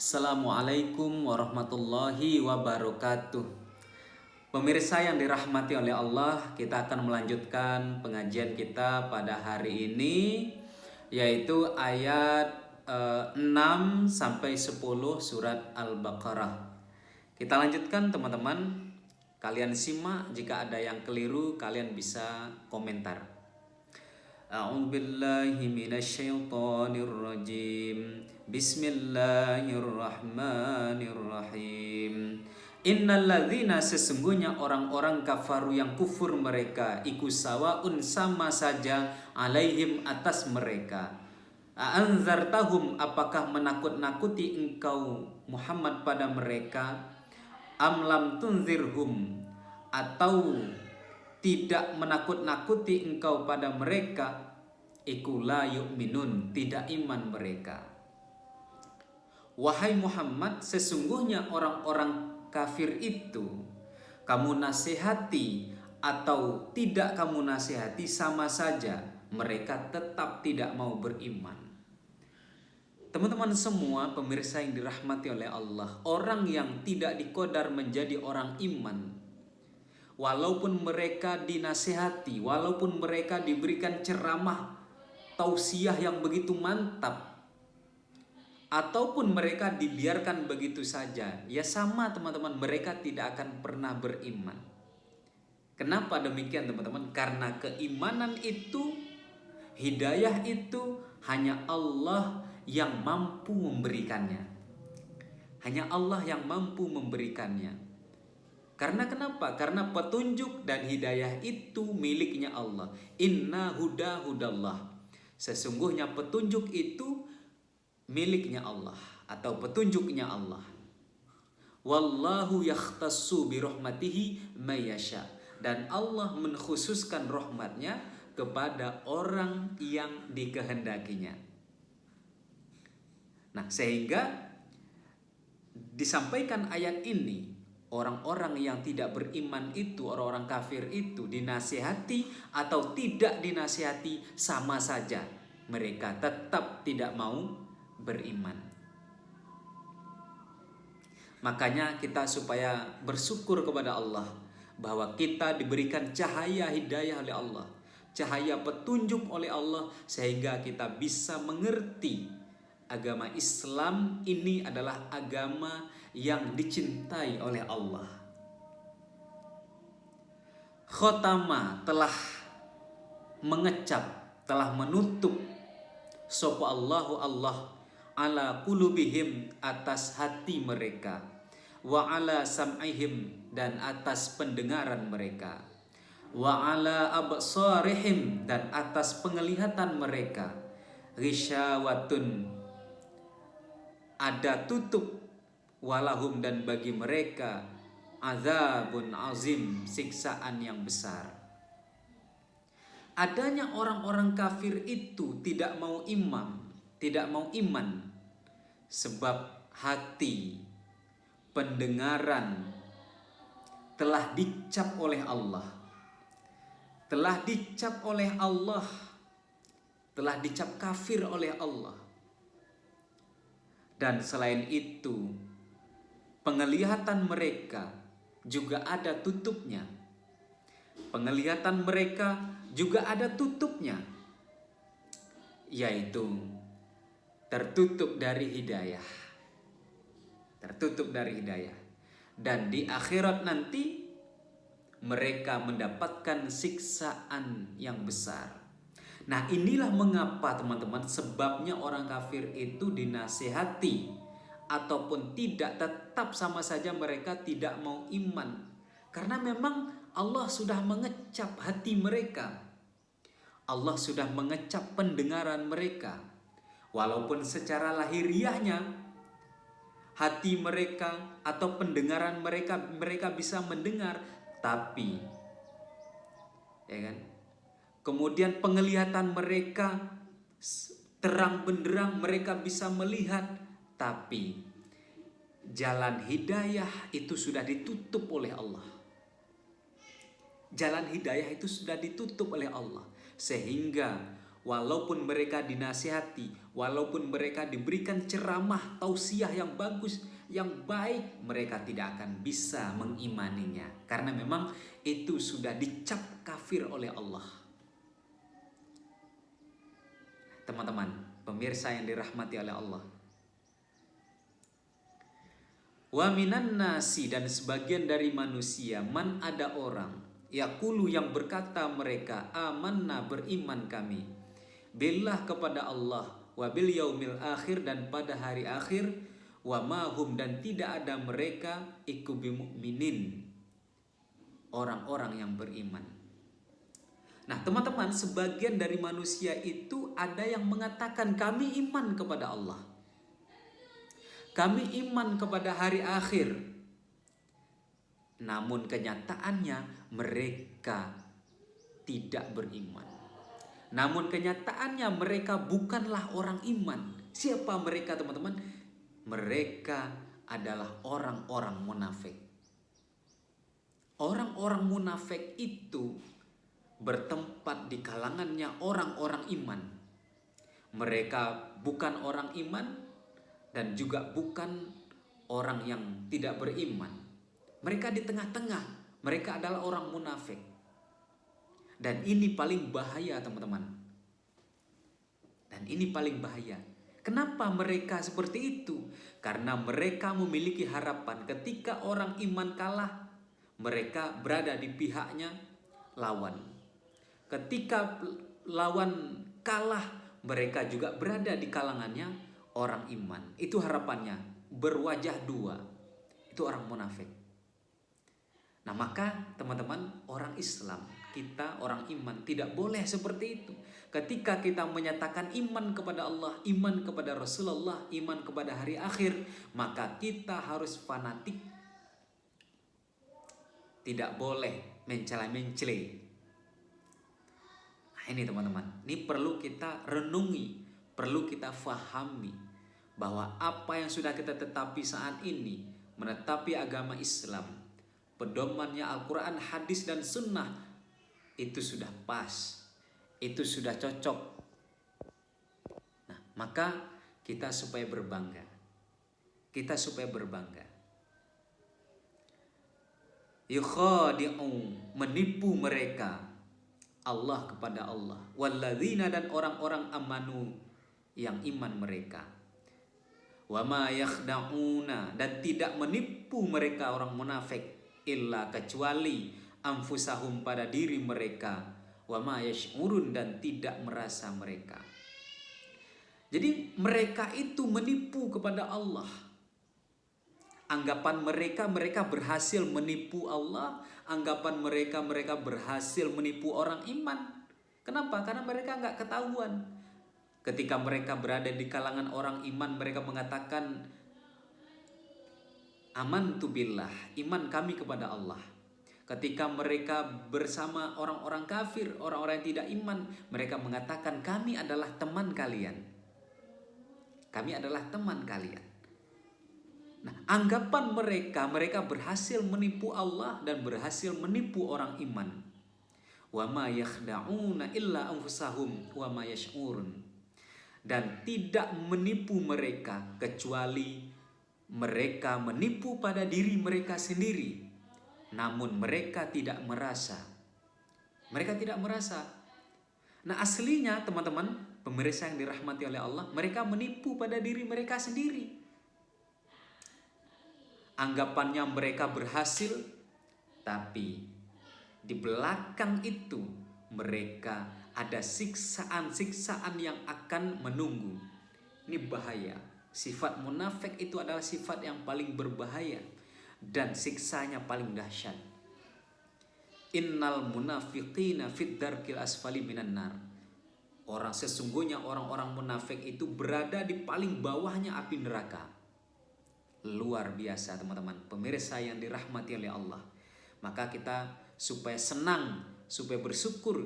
Assalamualaikum warahmatullahi wabarakatuh. Pemirsa yang dirahmati oleh Allah, kita akan melanjutkan pengajian kita pada hari ini, yaitu ayat 6 sampai 10 surat Al-Baqarah. Kita lanjutkan teman-teman. Kalian simak, jika ada yang keliru kalian bisa komentar. A'udzu billahi minasyaitonir rajim. Bismillahirrahmanirrahim. Innalladzina, sesungguhnya orang-orang kafaru yang kufur mereka, iku sawaun, sama saja, alaihim, atas mereka. A'anzartahum, apakah menakut-nakuti engkau Muhammad pada mereka? Am lam tunzirhum, atau tidak menakut-nakuti engkau pada mereka, iku la yu'minun, tidak iman mereka. Wahai Muhammad, sesungguhnya orang-orang kafir itu, kamu nasihati atau tidak kamu nasihati sama saja, mereka tetap tidak mau beriman. Teman-teman semua, pemirsa yang dirahmati oleh Allah, orang yang tidak dikodar menjadi orang iman, walaupun mereka dinasihati, walaupun mereka diberikan ceramah, tausiah yang begitu mantap, ataupun mereka dibiarkan begitu saja, ya sama teman-teman, mereka tidak akan pernah beriman. Kenapa demikian teman-teman? Karena keimanan itu, hidayah itu hanya Allah yang mampu memberikannya. Hanya Allah yang mampu memberikannya. Karena kenapa? Karena petunjuk dan hidayah itu miliknya Allah. Inna huda hudallah. Sesungguhnya petunjuk itu miliknya Allah atau petunjuknya Allah. Wallahu yakhtassu birahmatihi mayasya. Dan Allah mengkhususkan rahmatnya kepada orang yang dikehendakinya. Nah, sehingga disampaikan ayat ini, orang-orang yang tidak beriman itu, orang-orang kafir itu, dinasihati atau tidak dinasihati sama saja, mereka tetap tidak mau beriman. Makanya kita supaya bersyukur kepada Allah bahwa kita diberikan cahaya hidayah oleh Allah, cahaya petunjuk oleh Allah, sehingga kita bisa mengerti agama Islam ini adalah agama yang dicintai oleh Allah. Khotama, telah mengecap, telah menutup sapa Allahu Allah ala qulubihim, atas hati mereka, wa ala sam'ihim, dan atas pendengaran mereka, wa ala absarihim, dan atas penglihatan mereka, ghisyawatun, ada tutup, walahum, dan bagi mereka, azabun azim, siksaan yang besar. Adanya orang-orang kafir itu tidak mau iman, sebab hati, pendengaran telah dicap oleh Allah, telah dicap oleh Allah, telah dicap kafir oleh Allah. Dan selain itu, penglihatan mereka juga ada tutupnya. Penglihatan mereka juga ada tutupnya, yaitu tertutup dari hidayah. Tertutup dari hidayah. Dan di akhirat nanti mereka mendapatkan siksaan yang besar. Nah, inilah mengapa teman-teman, sebabnya orang kafir itu dinasihati ataupun tidak, tetap sama saja mereka tidak mau iman. Karena memang Allah sudah mengecap hati mereka. Allah sudah mengecap pendengaran mereka. Walaupun secara lahiriahnya hati mereka atau pendengaran mereka bisa mendengar, tapi ya kan? Kemudian penglihatan mereka terang benderang, mereka bisa melihat, tapi jalan hidayah itu sudah ditutup oleh Allah. Jalan hidayah itu sudah ditutup oleh Allah, sehingga walaupun mereka dinasihati, walaupun mereka diberikan ceramah, tausiah yang bagus, yang baik, mereka tidak akan bisa mengimaninya. Karena memang itu sudah dicap kafir oleh Allah. Teman-teman, pemirsa yang dirahmati oleh Allah. Wa minan nasi, dan sebagian dari manusia, man, ada orang, yaqulu, yang berkata mereka, amanna, beriman kami, billah, kepada Allah, wa bil yaumil akhir, dan pada hari akhir, wa mahum, dan tidak ada mereka, iku bimu'minin, orang-orang yang beriman. Nah teman-teman, sebagian dari manusia itu ada yang mengatakan kami iman kepada Allah, kami iman kepada hari akhir. Namun kenyataannya mereka tidak beriman. Namun kenyataannya mereka bukanlah orang iman. Siapa mereka teman-teman? Mereka adalah orang-orang munafik. Orang-orang munafik itu bertempat di kalangannya orang-orang iman. Mereka bukan orang iman dan juga bukan orang yang tidak beriman. Mereka di tengah-tengah. Mereka adalah orang munafik. Dan ini paling bahaya teman-teman. Dan ini paling bahaya. Kenapa mereka seperti itu? Karena mereka memiliki harapan ketika orang iman kalah, mereka berada di pihaknya lawan. Ketika lawan kalah, mereka juga berada di kalangannya orang iman. Itu harapannya, berwajah dua. Itu orang munafik. Nah maka teman-teman, orang Islam, kita orang iman tidak boleh seperti itu. Ketika kita menyatakan iman kepada Allah, iman kepada Rasulullah, iman kepada hari akhir, maka kita harus fanatik. Tidak boleh mencela-mencela. Nah ini teman-teman, ini perlu kita renungi, perlu kita fahami bahwa apa yang sudah kita tetapi saat ini, menetapi agama Islam, pedomannya Al-Quran, hadis, dan sunnah, itu sudah pas, itu sudah cocok. Nah, maka kita supaya berbangga, yukhadi'u, menipu mereka, Allah kepada Allah, walladzina, dan orang-orang amanu, yang iman mereka, wa ma yakhda'una, dan tidak menipu mereka orang munafik, illa, kecuali, anfusahum, pada diri mereka, wa ma yash'urun, dan tidak merasa mereka. Jadi mereka itu menipu kepada Allah. Anggapan mereka berhasil menipu Allah. Anggapan mereka berhasil menipu orang iman. Kenapa? Karena mereka nggak ketahuan. Ketika mereka berada di kalangan orang iman, mereka mengatakan amantu billah, iman kami kepada Allah. Ketika mereka bersama orang-orang kafir, orang-orang yang tidak iman, mereka mengatakan kami adalah teman kalian. Kami adalah teman kalian. Nah, anggapan mereka berhasil menipu Allah dan berhasil menipu orang iman. Wa ma yakhda'una illa anfusahum wa ma yash'urun. Dan tidak menipu mereka kecuali mereka menipu pada diri mereka sendiri, namun mereka tidak merasa. Mereka tidak merasa. Nah aslinya teman-teman, pemirsa yang dirahmati oleh Allah, mereka menipu pada diri mereka sendiri. Anggapannya mereka berhasil, tapi di belakang itu mereka ada siksaan-siksaan yang akan menunggu. Ini bahaya. Sifat munafik itu adalah sifat yang paling berbahaya dan siksanya paling dahsyat. Innal munafiqina fid darkil asfali minan nar. Sesungguhnya orang-orang munafik itu berada di paling bawahnya api neraka. Luar biasa teman-teman, pemirsa yang dirahmati oleh Allah. Maka kita supaya senang, supaya bersyukur,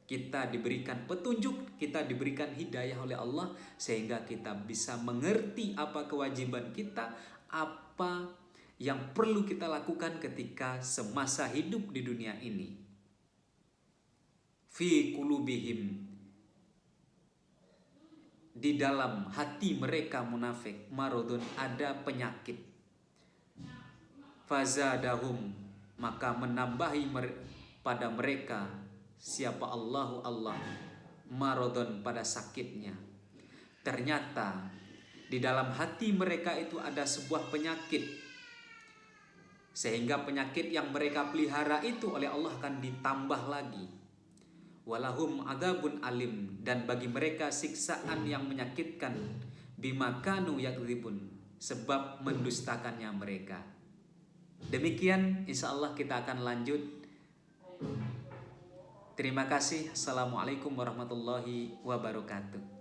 kita diberikan petunjuk, kita diberikan hidayah oleh Allah, sehingga kita bisa mengerti apa kewajiban kita, apa yang perlu kita lakukan ketika semasa hidup di dunia ini. Fi qulubihim di dalam hati mereka munafik, marodun, ada penyakit. Fazadahum, maka menambahi pada mereka siapa Allahu Allah, marodun, pada sakitnya. Ternyata di dalam hati mereka itu ada sebuah penyakit, sehingga penyakit yang mereka pelihara itu oleh Allah akan ditambah lagi. Walahum adzabun alim, dan bagi mereka siksaan yang menyakitkan, bima kanu yakdzibun, sebab mendustakannya mereka. Demikian, insya Allah kita akan lanjut. Terima kasih. Assalamualaikum warahmatullahi wabarakatuh.